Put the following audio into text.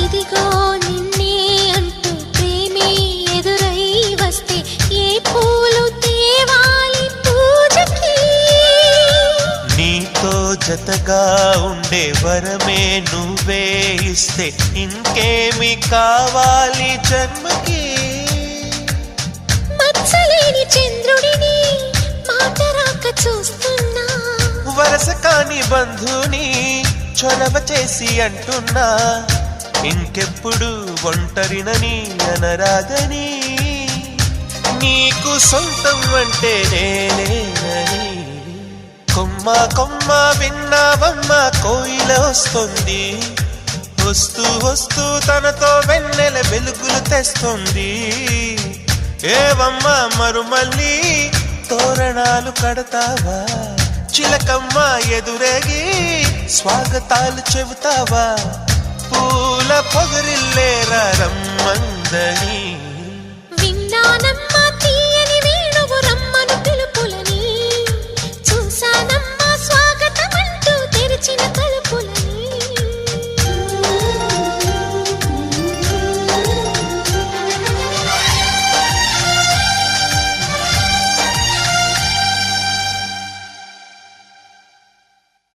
ఇదిగో నిన్నే అంటూ ప్రేమే ఎదురై వస్తే ఏ పూలు తేవాలి పూజకి? నీతో జతగా ఉండే వరమే నువ్వే ఇస్తే ఇంకేమి కావాలి జన్మకి? మచ్చలేని చంద్రుడిని మాట రాక చూస్తున్నా, వరస కాని బంధుని చొరవ చేసి అంటున్నా, ఇంకెప్పుడు ఒంటరినని అనరాదని, నీకు సొంతం అంటే నేనేనని. కొమ్మ కొమ్మ విన్నావమ్మ కోయిల వస్తుంది, వస్తూ వస్తూ తనతో వెన్నెల వెలుగులు తెస్తుంది. ఏవమ్మ మరుమల్లి తోరణాలు కడతావా, చిలకమ్మ ఎదురేగి స్వాగతాలు చెబుతావా, పూల పొగరిల్లేరా రమ్మందని. విన్నానమ్మ